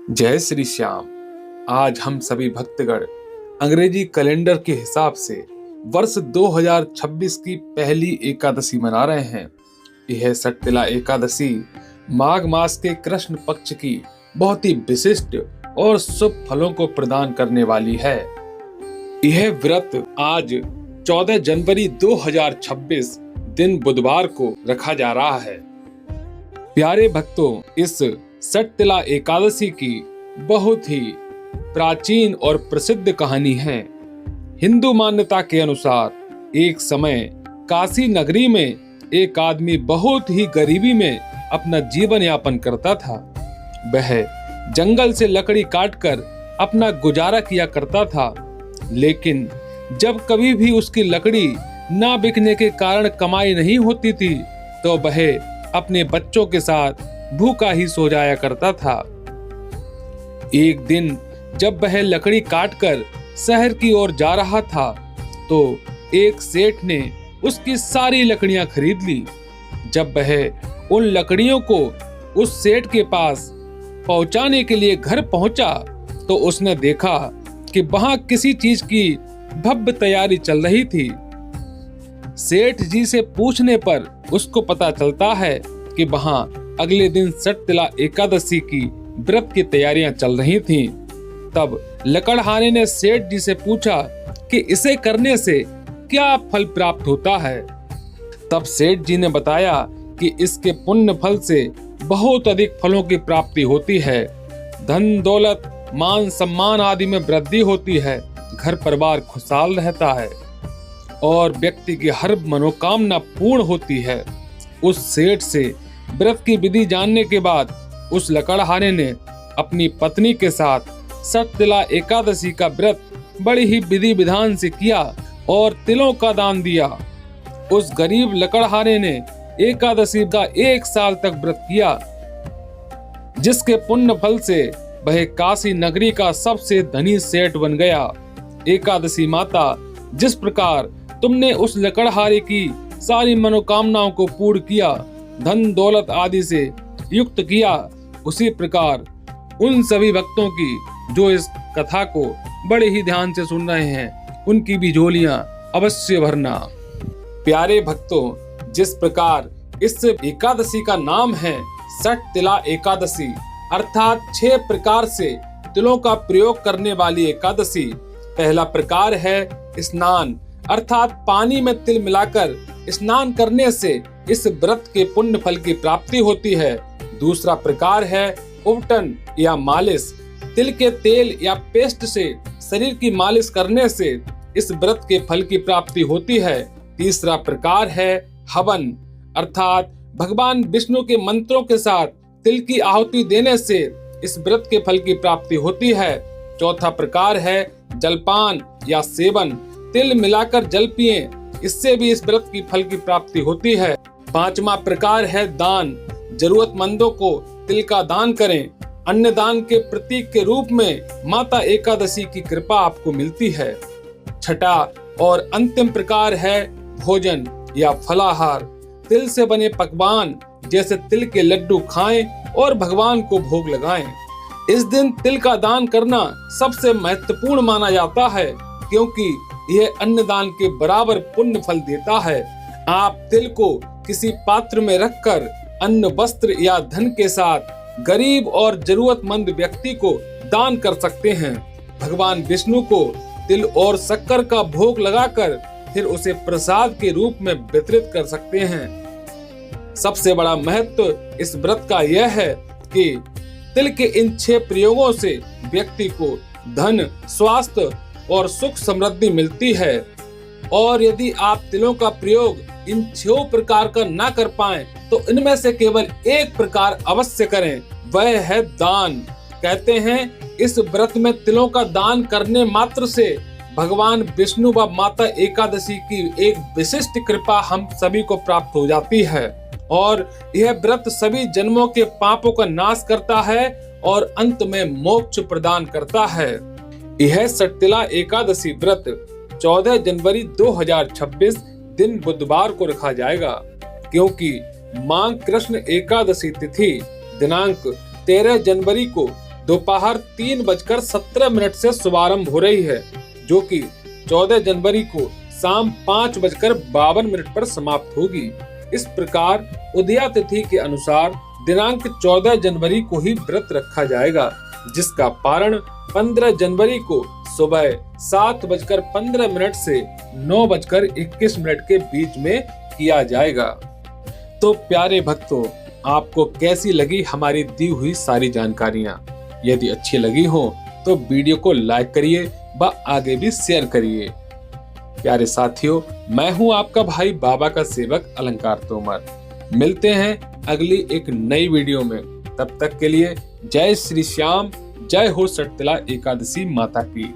जय श्री श्याम। आज हम सभी भक्तगण अंग्रेजी कैलेंडर के हिसाब से वर्ष 2026 की पहली एकादशी मना रहे हैं। यह सटतिला एकादशी माघ मास के कृष्ण पक्ष की बहुत ही विशिष्ट और शुभ फलों को प्रदान करने वाली है। यह व्रत आज 14 जनवरी 2026 दिन बुधवार को रखा जा रहा है। प्यारे भक्तों, इस सटतिला एकादशी की बहुत ही प्राचीन और प्रसिद्ध कहानी है। हिंदू मान्यता के अनुसार एक समय काशी नगरी में एक आदमी बहुत ही गरीबी में अपना जीवन यापन करता था। वह जंगल से लकड़ी काटकर अपना गुजारा किया करता था, लेकिन जब कभी भी उसकी लकड़ी ना बिकने के कारण कमाई नहीं होती थी तो वह अपने बच्चों के साथ भूखा ही सो जाया करता था। एक दिन जब वह लकड़ी काटकर शहर की ओर जा रहा था तो एक सेठ ने उसकी सारी लकड़ियां खरीद ली। जब वह उन लकड़ियों को उस सेठ के पास पहुंचाने के लिए घर पहुंचा तो उसने देखा कि वहां किसी चीज की भव्य तैयारी चल रही थी। सेठ जी से पूछने पर उसको पता चलता है कि वहां अगले दिन सटतिला एकादशी की व्रत की तैयारियां चल रही थीं। तब लकड़हारे ने सेठ जी से पूछा कि इसे करने से क्या फल प्राप्त होता है। तब सेठ जी ने बताया कि इसके पुण्य फल से बहुत अधिक फलों की प्राप्ति होती है। धन दौलत मान सम्मान आदि में वृद्धि होती है, घर परिवार खुशहाल रहता है और व्यक्ति की हर मनोकामना पूर्ण होती है। उस सेठ से व्रत की विधि जानने के बाद उस लकड़हारे ने अपनी पत्नी के साथ सटतिला एकादशी का व्रत बड़ी ही विधि विधान से किया और तिलों का दान दिया। उस गरीब लकड़हारे ने एकादशी का 1 साल तक व्रत किया, जिसके पुण्य फल से वह काशी नगरी का सबसे धनी सेठ बन गया। एकादशी माता, जिस प्रकार तुमने उस लकड़हारे की सारी मनोकामनाओं को पूर्ण किया, धन दौलत आदि से युक्त किया, उसी प्रकार उन सभी भक्तों की जो इस कथा को बड़े ही ध्यान से सुन रहे हैं, उनकी भी झोलियां अवश्य भरना। प्यारे भक्तों, जिस प्रकार इस एकादशी का नाम है सटतिला एकादशी, अर्थात 6 प्रकार से तिलों का प्रयोग करने वाली एकादशी। पहला प्रकार है स्नान, अर्थात पानी में तिल मिलाकर स्नान करने से इस व्रत के पुण्य फल की प्राप्ति होती है। दूसरा प्रकार है उपटन या मालिश, तिल के तेल या पेस्ट से शरीर की मालिश करने से इस व्रत के फल की प्राप्ति होती है। तीसरा प्रकार है हवन, अर्थात भगवान विष्णु के मंत्रों के साथ तिल की आहुति देने से इस व्रत के फल की प्राप्ति होती है। चौथा प्रकार है जलपान या सेवन, तिल मिलाकर जल पिएं, इससे भी इस व्रत की फल की प्राप्ति होती है। पांचवा प्रकार है दान, जरूरतमंदों को तिल का दान करें। अन्न दान के प्रतीक के रूप में माता एकादशी की कृपा आपको मिलती है। छठा और अंतिम प्रकार है भोजन या फलाहार, तिल से बने पकवान जैसे तिल के लड्डू खाएं और भगवान को भोग लगाएं। इस दिन तिल का दान करना सबसे महत्वपूर्ण माना जाता है, क्योंकि यह अन्नदान के बराबर पुण्य फल देता है। आप तिल को किसी पात्र में रखकर अन्न, वस्त्र या धन के साथ गरीब और जरूरतमंद व्यक्ति को दान कर सकते हैं। भगवान विष्णु को तिल और शक्कर का भोग लगाकर फिर उसे प्रसाद के रूप में वितरित कर सकते हैं। सबसे बड़ा महत्व इस व्रत का यह है कि तिल के इन 6 प्रयोगों से व्यक्ति को धन, स्वास्थ्य और सुख समृद्धि मिलती है। और यदि आप तिलों का प्रयोग इन 6 प्रकार का ना कर पाएं तो इनमें से केवल एक प्रकार अवश्य करें, वह है दान। कहते हैं इस व्रत में तिलों का दान करने मात्र से भगवान विष्णु व माता एकादशी की एक विशिष्ट कृपा हम सभी को प्राप्त हो जाती है और यह व्रत सभी जन्मों के पापों का नाश करता है और अंत में मोक्ष प्रदान करता है। यह सटतिला एकादशी व्रत 14 जनवरी 2026 दिन बुधवार को रखा जाएगा, क्योंकि मां कृष्ण एकादशी तिथि दिनांक 13 जनवरी को दोपहर 3:17 से शुभारंभ हो रही है, जो कि 14 जनवरी को शाम 5:52 पर समाप्त होगी। इस प्रकार उदया तिथि के अनुसार दिनांक 14 जनवरी को ही व्रत रखा जाएगा, जिसका पारण 15 जनवरी को सुबह 7:15 से 9:21 के बीच में किया जाएगा। तो प्यारे भक्तों, आपको कैसी लगी हमारी दी हुई सारी जानकारियां? यदि अच्छी लगी हो तो वीडियो को लाइक करिए व आगे भी शेयर करिए। प्यारे साथियों, मैं हूं आपका भाई बाबा का सेवक अलंकार तोमर। मिलते हैं अगली एक नई वीडियो में। तब तक के लिए जय श्री श्याम, जय हो सटतिला एकादशी माता की।